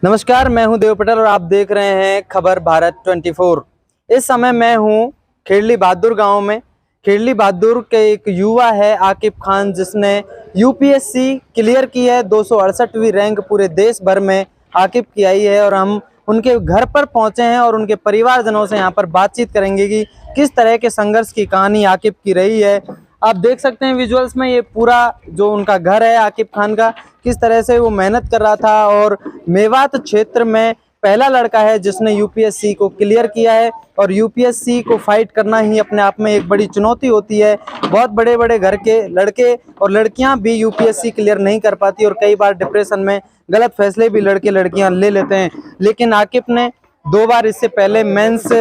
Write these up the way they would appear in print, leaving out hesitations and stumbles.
नमस्कार, मैं हूं देव पटेल और आप देख रहे हैं खबर भारत 24। इस समय मैं हूं खेड़ली बहादुर गांव में। खेड़ली बहादुर के एक युवा है आकिब खान, जिसने यूपीएससी क्लियर की है। 268वीं रैंक पूरे देश भर में आकिब की आई है और हम उनके घर पर पहुंचे हैं और उनके परिवारजनों से यहां पर बातचीत करेंगे कि किस तरह के संघर्ष की कहानी आकिब की रही है। आप देख सकते हैं विजुअल्स में, ये पूरा जो उनका घर है आकिब खान का, किस तरह से वो मेहनत कर रहा था। और मेवात क्षेत्र में पहला लड़का है जिसने यूपीएससी को क्लियर किया है और यूपीएससी को फाइट करना ही अपने आप में एक बड़ी चुनौती होती है। बहुत बड़े बड़े घर के लड़के और लड़कियां भी यूपीएससी क्लियर नहीं कर पाती और कई बार डिप्रेशन में गलत फैसले भी लड़के लड़कियां ले लेते हैं। लेकिन आकिब ने 2 बार इससे पहले मेंस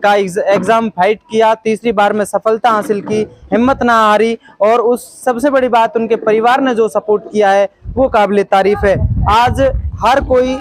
का एग्जाम फाइट किया, तीसरी बार में सफलता हासिल की, हिम्मत ना हारी। और उस सबसे बड़ी बात, उनके परिवार ने जो सपोर्ट किया है वो काबिल तारीफ है। आज हर कोई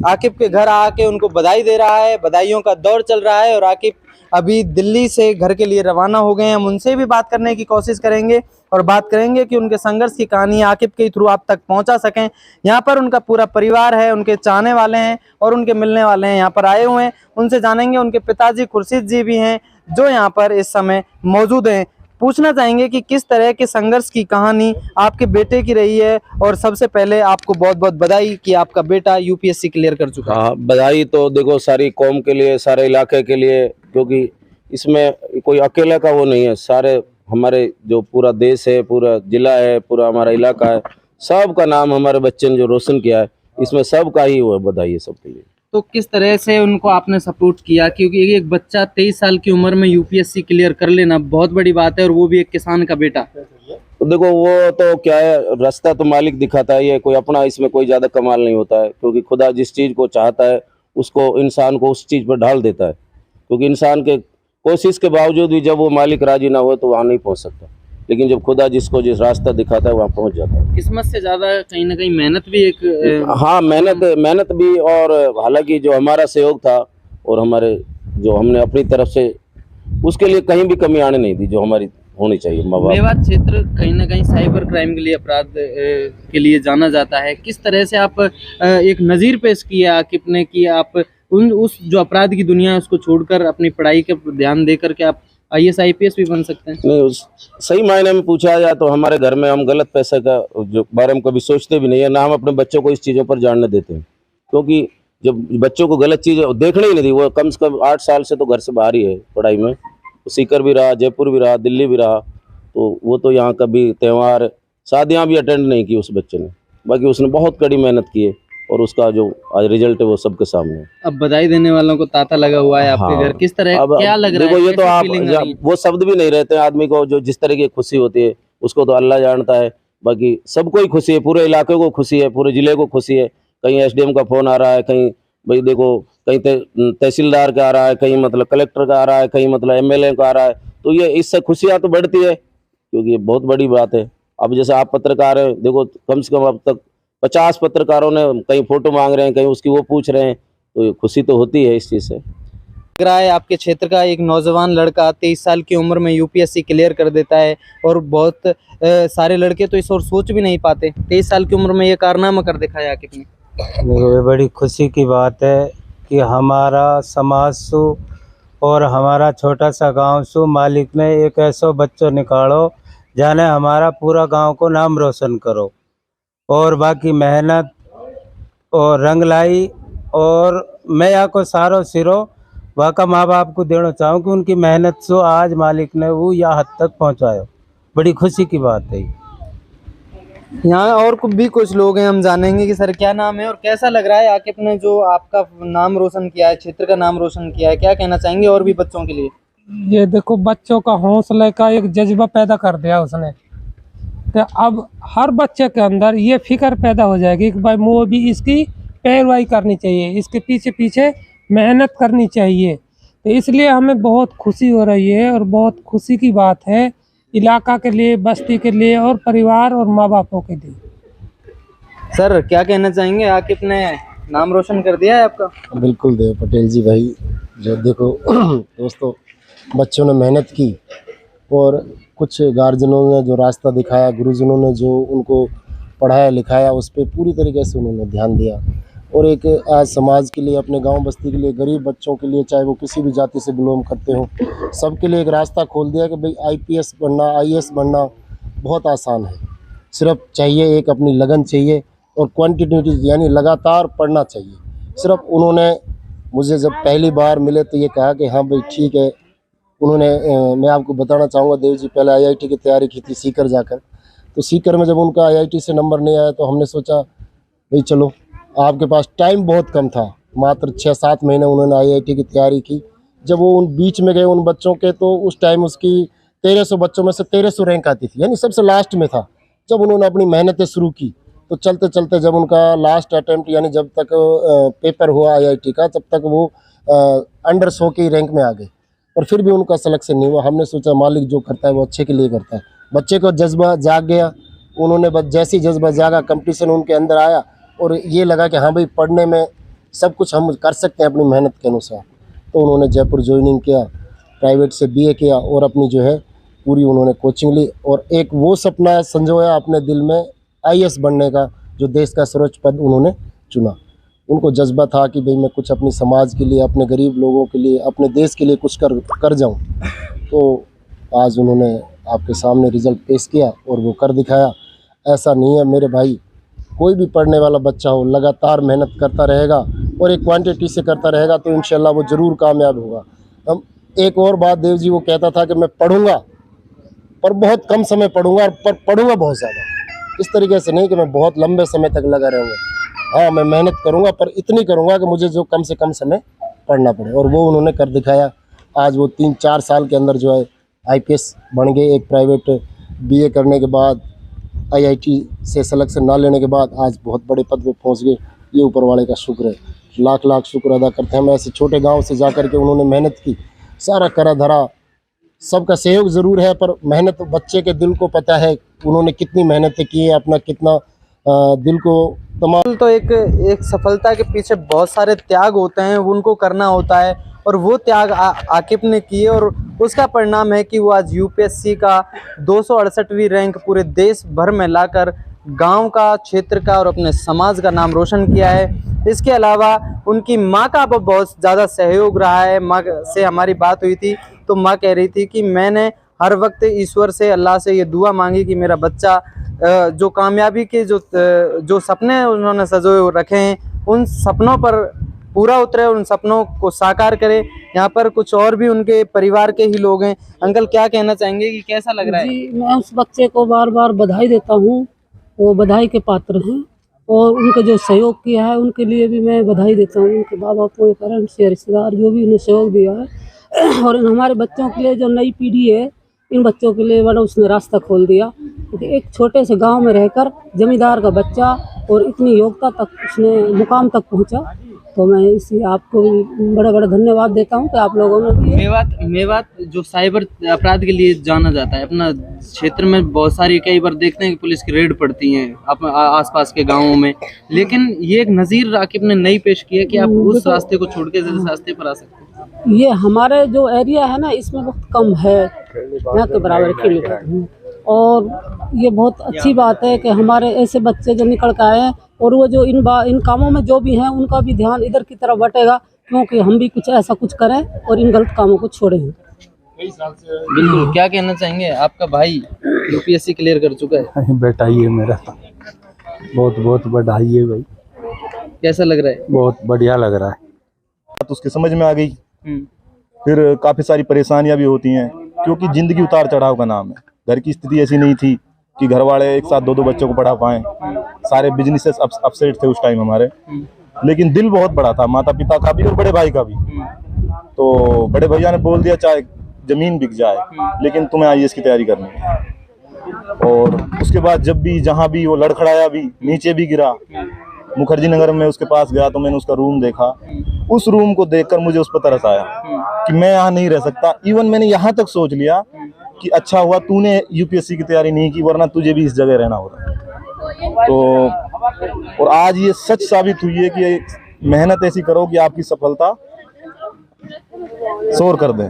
आकिब के घर आके उनको बधाई दे रहा है, बधाइयों का दौर चल रहा है और आकिब अभी दिल्ली से घर के लिए रवाना हो गए हैं। हम उनसे भी बात करने की कोशिश करेंगे और बात करेंगे कि उनके संघर्ष की कहानी आकिब के थ्रू आप तक पहुंचा सकें। यहाँ पर उनका पूरा परिवार है, उनके चाहने वाले हैं और उनके मिलने वाले हैं, यहाँ पर आए हुए हैं। उनसे जानेंगे। उनके पिताजी खुर्शीद जी भी हैं जो यहाँ पर इस समय मौजूद हैं। पूछना चाहेंगे कि किस तरह के संघर्ष की कहानी आपके बेटे की रही है। और सबसे पहले आपको बहुत बहुत बधाई कि आपका बेटा यूपीएससी क्लियर कर चुका है। हाँ, बधाई तो देखो सारी कौम के लिए, सारे इलाके के लिए, क्योंकि इसमें कोई अकेला का वो नहीं है। सारे हमारे जो पूरा देश है, पूरा जिला है, पूरा हमारा इलाका है, सबका नाम हमारे बच्चे ने जो रोशन किया है, इसमें सबका ही वो बधाई है सबके लिए। तो किस तरह से उनको आपने सपोर्ट किया, क्योंकि एक बच्चा 23 साल की उम्र में यूपीएससी क्लियर कर लेना बहुत बड़ी बात है और वो भी एक किसान का बेटा। तो देखो वो तो क्या है, रास्ता तो मालिक दिखाता है, ये कोई अपना इसमें कोई ज़्यादा कमाल नहीं होता है। क्योंकि खुदा जिस चीज़ को चाहता है उसको इंसान को उस चीज़ पर ढाल देता है। क्योंकि इंसान के कोशिश के बावजूद भी जब वो मालिक राजी ना हो तो वहाँ नहीं पहुँच सकता, लेकिन जब खुदा जिसको जिस रास्ता दिखाता है वहाँ पहुँच जाता है। किस्मत से ज़्यादा कहीं ना कहीं मेहनत भी एक हाँ, मेहनत भी, और हालांकि जो हमारा सहयोग था और हमारे जो हमने अपनी तरफ से उसके लिए कहीं भी कमी आने नहीं दी जो हमारी होनी चाहिए। मेवात क्षेत्र कहीं ना कहीं साइबर क्राइम के लिए, अपराध के लिए जाना जाता है। किस तरह से आप एक नज़ीर पेश किया आकिब ने कि आप उस जो अपराध की दुनिया है उसको छोड़कर अपनी पढ़ाई के ध्यान देकर के आप IAS IPS भी बन सकते हैं? नहीं, सही मायने में पूछा जाए तो हमारे घर में हम गलत पैसे का जो बारे में कभी सोचते भी नहीं है, ना हम अपने बच्चों को इस चीज़ों पर जानने देते हैं। क्योंकि जब बच्चों को गलत चीज़ देखने ही नहीं दी, वो कम से कम 8 साल से तो घर से बाहर ही है पढ़ाई में। सीकर भी रहा, जयपुर भी रहा, दिल्ली भी रहा, तो वो तो यहाँ कभी त्यौहार शादियाँ भी अटेंड नहीं की उस बच्चे ने। बाकी उसने बहुत कड़ी मेहनत की है और उसका जो आज रिजल्ट है वो सबके सामने है। अब बधाई देने वालों को तांता लगा हुआ है आपके घर। किस तरह, क्या लग रहा है? देखो, ये तो आप वो शब्द भी नहीं रहते आदमी को, जो जिस तरह की खुशी होती है उसको तो अल्लाह जानता है। बाकी सबको ही खुशी है, पूरे इलाके को खुशी है, पूरे जिले को खुशी है। कहीं SDM का फोन आ रहा है, कहीं भाई देखो कहीं तहसीलदार का आ रहा है, कहीं मतलब कलेक्टर का आ रहा है, कहीं मतलब MLA का आ रहा है। तो ये इससे खुशियाँ तो बढ़ती है, क्योंकि ये बहुत बड़ी बात है। अब जैसे आप पत्रकार हैं, देखो कम से कम अब तक 50 पत्रकारों ने कहीं फोटो मांग रहे हैं, कहीं उसकी वो पूछ रहे हैं, तो खुशी तो होती है इस चीज़ से। लग रहा है आपके क्षेत्र का एक नौजवान लड़का 23 साल की उम्र में यूपीएससी क्लियर कर देता है और बहुत सारे लड़के तो इस और सोच भी नहीं पाते। 23 साल की उम्र में ये कारनामा कर दिखाया आकिब ने। ये बड़ी खुशी की बात है कि हमारा समाज सु और हमारा छोटा सा गांव सु मालिक ने एक ऐसा बच्चों निकालो जाने हमारा पूरा गांव को नाम रोशन करो। और बाकी मेहनत और रंग लाई, और मैं यहाँ को सारो सिरो वाका माँ बाप को देना चाहूँ कि उनकी मेहनत से आज मालिक ने वो यहाँ हद तक पहुँचाया। बड़ी खुशी की बात है। यहाँ और भी कुछ लोग हैं, हम जानेंगे कि सर क्या नाम है और कैसा लग रहा है आकिब ने जो आपका नाम रोशन किया है, क्षेत्र का नाम रोशन किया है। क्या कहना चाहेंगे और भी बच्चों के लिए? ये देखो, बच्चों का हौसले का एक जज्बा पैदा कर दिया उसने। तो अब हर बच्चे के अंदर ये फिक्र पैदा हो जाएगी कि भाई वो भी इसकी पैरवाई करनी चाहिए, इसके पीछे पीछे मेहनत करनी चाहिए। तो इसलिए हमें बहुत खुशी हो रही है और बहुत खुशी की बात है इलाका के लिए, बस्ती के लिए और परिवार और माँ बापों के लिए। सर क्या कहना चाहेंगे, आकिब ने नाम रोशन कर दिया है आपका? बिल्कुल देव पटेल जी भाई, जो देखो दोस्तों, बच्चों ने मेहनत की और कुछ गार्जियनों ने जो रास्ता दिखाया, गुरुजनों ने जो उनको पढ़ाया लिखाया, उस पर पूरी तरीके से उन्होंने ध्यान दिया। और एक आज समाज के लिए, अपने गांव बस्ती के लिए, गरीब बच्चों के लिए, चाहे वो किसी भी जाति से बिलोंग करते हो, सबके लिए एक रास्ता खोल दिया कि भाई IPS बनना, IAS बनना बहुत आसान है। सिर्फ चाहिए एक अपनी लगन चाहिए और क्वांटिटी यानी लगातार पढ़ना चाहिए। सिर्फ उन्होंने मुझे जब पहली बार मिले तो ये कहा कि हाँ भाई ठीक है। उन्होंने मैं आपको बताना चाहूँगा, देव जी पहले IIT की तैयारी की थी सीकर जाकर। तो सीकर में जब उनका IIT से नंबर नहीं आया तो हमने सोचा भाई चलो, आपके पास टाइम बहुत कम था, मात्र 6-7 महीने उन्होंने IIT की तैयारी की। जब वो उन बीच में गए उन बच्चों के, तो उस टाइम उसकी 1300 बच्चों में से 1300 रैंक आती थी, यानी सबसे लास्ट में था। जब उन्होंने अपनी मेहनतें शुरू की तो चलते चलते जब उनका लास्ट अटेम्प्ट यानी जब तक पेपर हुआ IIT का, तब तक वो अंडर 100 की रैंक में आ गए। और फिर भी उनका सिलेक्शन नहीं हुआ। हमने सोचा मालिक जो करता है वो अच्छे के लिए करता है। बच्चे को जज्बा जाग गया, उन्होंने बस जैसे ही जज्बा जागा, कंपटीशन उनके अंदर आया और ये लगा कि हाँ भाई पढ़ने में सब कुछ हम कर सकते हैं अपनी मेहनत के अनुसार। तो उन्होंने जयपुर ज्वाइनिंग किया, प्राइवेट से BA किया और अपनी जो है पूरी उन्होंने कोचिंग ली और एक वो सपना संजोया अपने दिल में IAS बनने का, जो देश का सर्वोच्च पद उन्होंने चुना। उनको जज्बा था कि भाई मैं कुछ अपनी समाज के लिए, अपने गरीब लोगों के लिए, अपने देश के लिए कुछ कर जाऊं। तो आज उन्होंने आपके सामने रिज़ल्ट पेश किया और वो कर दिखाया। ऐसा नहीं है मेरे भाई, कोई भी पढ़ने वाला बच्चा हो, लगातार मेहनत करता रहेगा और एक क्वांटिटी से करता रहेगा तो इंशाल्लाह वो ज़रूर कामयाब होगा। हम एक और बात, देव जी वो कहता था कि मैं पढ़ूंगा पर बहुत कम समय पढ़ूंगा, पर पढ़ूंगा बहुत ज़्यादा। इस तरीके से नहीं कि मैं बहुत लंबे समय तक लगा रहूँगा। हाँ, मैं मेहनत करूँगा पर इतनी करूँगा कि मुझे जो कम से कम समय पढ़ना पड़े, और वो उन्होंने कर दिखाया। आज वो 3-4 साल के अंदर जो है IPS बन गए। एक प्राइवेट BA करने के बाद, IIT से सिलेक्शन ना लेने के बाद आज बहुत बड़े पद पे पहुंच गए। ये ऊपर वाले का शुक्र है, लाख लाख शुक्र अदा करते हैं हम। ऐसे छोटे गांव से जाकर के उन्होंने मेहनत की, सारा करा धरा, सबका सहयोग ज़रूर है पर मेहनत बच्चे के दिल को पता है उन्होंने कितनी मेहनतें की है, अपना कितना दिल को तमाम। तो एक सफलता के पीछे बहुत सारे त्याग होते हैं, वो उनको करना होता है और वो त्याग आकिब ने किए और उसका परिणाम है कि वो आज UPSC का 268वीं रैंक पूरे देश भर में लाकर गांव का, क्षेत्र का और अपने समाज का नाम रोशन किया है। इसके अलावा उनकी मां का बहुत ज़्यादा सहयोग रहा है। मां से हमारी बात हुई थी तो मां कह रही थी कि मैंने हर वक्त ईश्वर से, अल्लाह से ये दुआ मांगी कि मेरा बच्चा जो कामयाबी के जो सपने उन्होंने सजोए रखे हैं उन सपनों पर पूरा उतरे, उन सपनों को साकार करे। यहाँ पर कुछ और भी उनके परिवार के ही लोग हैं। अंकल, क्या कहना चाहेंगे कि कैसा लग रहा है? जी, मैं उस बच्चे को बार बार बधाई देता हूँ, वो बधाई के पात्र हैं और उनका जो सहयोग किया है उनके लिए भी मैं बधाई देता हूँ। उनके माँ बाप को, पेरेंट्स से, रिश्तेदार जो भी उन्हें सहयोग दिया है और हमारे बच्चों के लिए जो नई पीढ़ी है, इन बच्चों के लिए बड़ा उसने रास्ता खोल दिया। क्योंकि एक छोटे से गांव में रहकर जमींदार का बच्चा और इतनी योग्यता तक उसने मुकाम तक पहुंचा, तो मैं इसी आपको बड़ा बड़ा धन्यवाद देता हूं कि आप लोगों ने भी। मेवात जो साइबर अपराध के लिए जाना जाता है, अपना क्षेत्र में बहुत सारी, कई बार देखते हैं कि पुलिस की रेड पड़ती हैं आसपास के गांवों में, लेकिन ये एक नज़ीर आकिब ने नई पेश किया कि आप उस रास्ते को छोड़ के इस रास्ते पर आ सकते हैं। ये हमारे जो एरिया है ना, इसमें बहुत कम है, ना के बराबर किलोमीटर, और ये बहुत अच्छी बात है कि हमारे ऐसे बच्चे जो निकल कर आए हैं और वो जो इन कामों में जो भी हैं उनका भी ध्यान इधर की तरफ बटेगा, क्योंकि हम भी कुछ ऐसा कुछ करें और इन गलत कामों को छोड़ें। बिल्कुल, क्या कहना चाहेंगे? आपका भाई UPSC क्लियर कर चुका है। बेटा ये मेरा बहुत बहुत बधाई है भाई। कैसा लग रहा है? बहुत बढ़िया लग रहा है। बात उसके समझ में आ गई। फिर काफ़ी सारी परेशानियां भी होती हैं, क्योंकि ज़िंदगी उतार चढ़ाव का नाम है। घर की स्थिति ऐसी नहीं थी कि घर वाले एक साथ 2-2 बच्चों को पढ़ा पाएं। सारे बिजनेसेस अपसेट थे उस टाइम हमारे, लेकिन दिल बहुत बड़ा था माता पिता का भी और बड़े भाई का भी। तो बड़े भैया ने बोल दिया चाहे ज़मीन बिक जाए लेकिन तुम्हें IAS की तैयारी करनी है। और उसके बाद जब भी जहाँ भी वो लड़खड़ाया भी, नीचे भी गिरा, मुखर्जी नगर में उसके पास गया तो मैंने उसका रूम देखा। उस रूम को देखकर मुझे उस पर तरस आया कि मैं यहाँ नहीं रह सकता। इवन मैंने यहाँ तक सोच लिया कि अच्छा हुआ तूने UPSC की तैयारी नहीं की, वरना तुझे भी इस जगह रहना होता। तो और आज ये सच साबित हुई है कि मेहनत ऐसी करो कि आपकी सफलता शोर कर दे।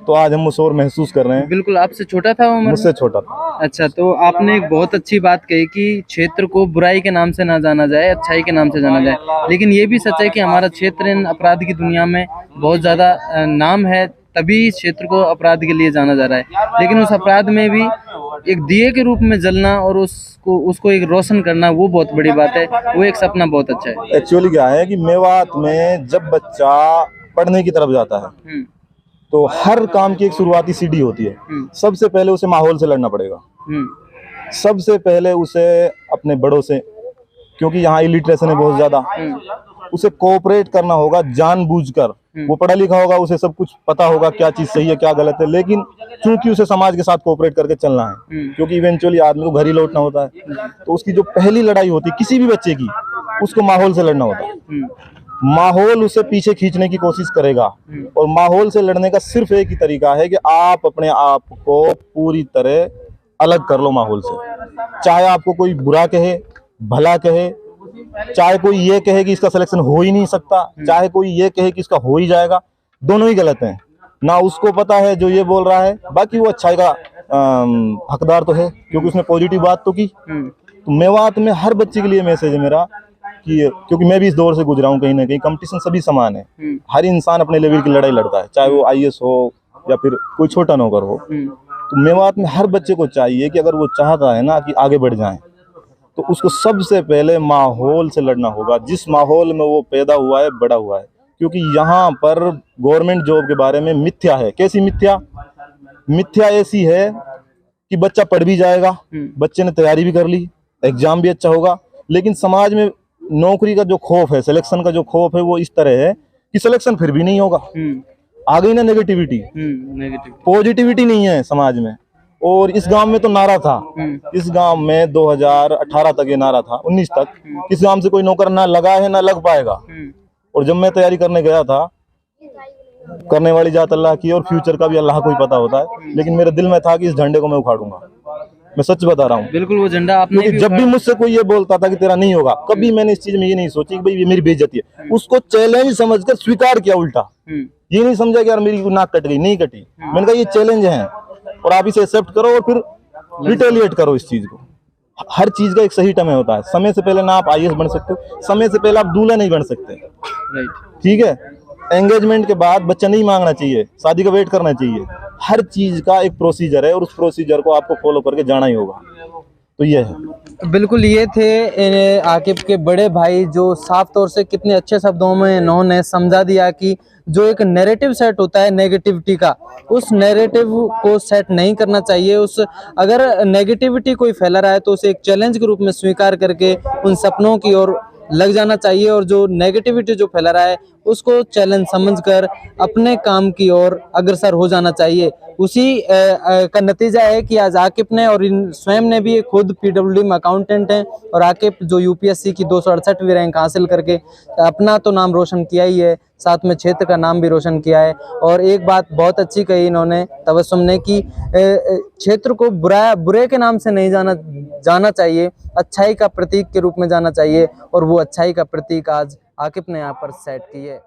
तो आज हम उस और महसूस कर रहे हैं। बिल्कुल, आपसे छोटा था वो उम्र में? मुझसे छोटा था। अच्छा, तो आपने एक बहुत अच्छी बात कही कि क्षेत्र को बुराई के नाम से ना जाना जाए, अच्छाई के नाम से जाना जाए। लेकिन ये भी सच है कि हमारा क्षेत्र इन अपराध की दुनिया में बहुत ज़्यादा नाम है, तभी इस क्षेत्र को अपराध के लिए जाना जा रहा है। लेकिन उस अपराध में भी एक दिए के रूप में जलना और उसको एक रोशन करना, वो बहुत बड़ी बात है, वो एक सपना बहुत अच्छा है। एक्चुअली क्या है कि मेवात में जब बच्चा पढ़ने की तरफ जाता है तो हर काम की एक शुरुआती सीढ़ी होती है। सबसे पहले उसे माहौल से लड़ना पड़ेगा, सबसे पहले उसे अपने बड़ों से, क्योंकि यहाँ इलिटरेशन है बहुत ज्यादा, उसे कोऑपरेट करना होगा जानबूझकर। वो पढ़ा लिखा होगा, उसे सब कुछ पता होगा क्या चीज सही है क्या गलत है, लेकिन क्योंकि उसे समाज के साथ कोऑपरेट करके चलना है, क्योंकि इवेंचुअली आदमी को घर ही लौटना होता है। तो उसकी जो पहली लड़ाई होती है किसी भी बच्चे की, उसको माहौल से लड़ना होता है। माहौल उसे पीछे खींचने की कोशिश करेगा, और माहौल से लड़ने का सिर्फ एक ही तरीका है कि आप अपने आप को पूरी तरह अलग कर लो माहौल से। चाहे आपको कोई बुरा कहे, भला कहे, चाहे कोई ये कहे कि इसका सिलेक्शन हो ही नहीं सकता, चाहे कोई ये कहे कि इसका हो ही जाएगा, दोनों ही गलत हैं। ना उसको पता है जो ये बोल रहा है, बाकी वो अच्छाई का हकदार तो है क्योंकि उसने पॉजिटिव बात तो की। तो मेवात में हर बच्चे के लिए मैसेज है मेरा कि, क्योंकि मैं भी इस दौर से गुजरा हूँ, कहीं ना कहीं कंपटीशन सभी समान है। हर इंसान अपने लेवल की लड़ाई लड़ता है, चाहे वो आईएएस हो या फिर कोई छोटा नौकर हो। तो मेवात में हर बच्चे को चाहिए कि अगर वो चाहता है ना कि आगे बढ़ जाए, तो उसको सबसे पहले माहौल से लड़ना होगा, जिस माहौल में वो पैदा हुआ है, बड़ा हुआ है। क्योंकि यहाँ पर गवर्नमेंट जॉब के बारे में मिथ्या है। कैसी मिथ्या? मिथ्या ऐसी है कि बच्चा पढ़ भी जाएगा, बच्चे ने तैयारी भी कर ली, एग्जाम भी अच्छा होगा, लेकिन समाज में नौकरी का जो खौफ है, सिलेक्शन का जो खौफ है, वो इस तरह है कि सिलेक्शन फिर भी नहीं होगा। आ गई ना नेगेटिविटी, पॉजिटिविटी नहीं है समाज में। और इस गांव में तो नारा था, इस गांव में 2018 तक ये नारा था, 19 तक, किस गांव से कोई नौकर ना लगा है ना लग पाएगा। और जब मैं तैयारी करने गया था, करने वाली जात अल्लाह की और फ्यूचर का भी अल्लाह को ही पता होता है, लेकिन मेरे दिल में था कि इस झंडे को मैं उखाड़ूंगा। मैं सच बता रहा हूँ। बिल्कुल, वो झंडा आपने क्योंकि जब भी मुझसे कोई ये बोलता था कि तेरा नहीं होगा, कभी मैंने इस चीज में ये नहीं सोची कि भाई ये मेरी बेइज्जती है। उसको चैलेंज समझकर स्वीकार किया उल्टा। ये नहीं समझा कि यार मेरी नाक कट गई, नहीं कटी। मैंने कहा ये चैलेंज है और आप इसे एक्सेप्ट करो और फिर रिटेलिएट करो इस चीज को। हर चीज का एक सही टाइम होता है। समय से पहले ना आप आईएएस बन सकते हो, समय से पहले आप दूल्हा नहीं बन सकते। ठीक है, एंगेजमेंट के बाद बच्चा नहीं मांगना चाहिए, शादी का वेट करना चाहिए। हर चीज का एक प्रोसीजर है और उस प्रोसीजर को आपको फॉलो करके जाना ही होगा। तो ये है। बिल्कुल, ये थे आकिब के बड़े भाई, जो साफ तौर से कितने अच्छे शब्दों में इन्होंने समझा दिया कि जो एक नैरेटिव सेट होता है नेगेटिविटी का, उस नैरेटिव को सेट नहीं करना चाहिए। अगर नेगेटिविटी कोई फैला रहा है तो उसे एक चैलेंज के रूप में स्वीकार करके उन सपनों की ओर लग जाना चाहिए, और जो नेगेटिविटी जो फैला रहा है उसको चैलेंज समझकर अपने काम की ओर अग्रसर हो जाना चाहिए। उसी का नतीजा है कि आज आकिब ने और स्वयं ने भी खुद पीडब्ल्यूडी में अकाउंटेंट हैं, और आकिब जो यूपीएससी की 268वीं रैंक हासिल करके अपना तो नाम रोशन किया ही है, साथ में क्षेत्र का नाम भी रोशन किया है। और एक बात बहुत अच्छी कही इन्होंने, तबस्सुम ने, कि क्षेत्र को बुरे के नाम से नहीं जाना चाहिए, अच्छाई का प्रतीक के रूप में जाना चाहिए, और वो अच्छाई का प्रतीक आज आकिब ने यहाँ पर सेट की है।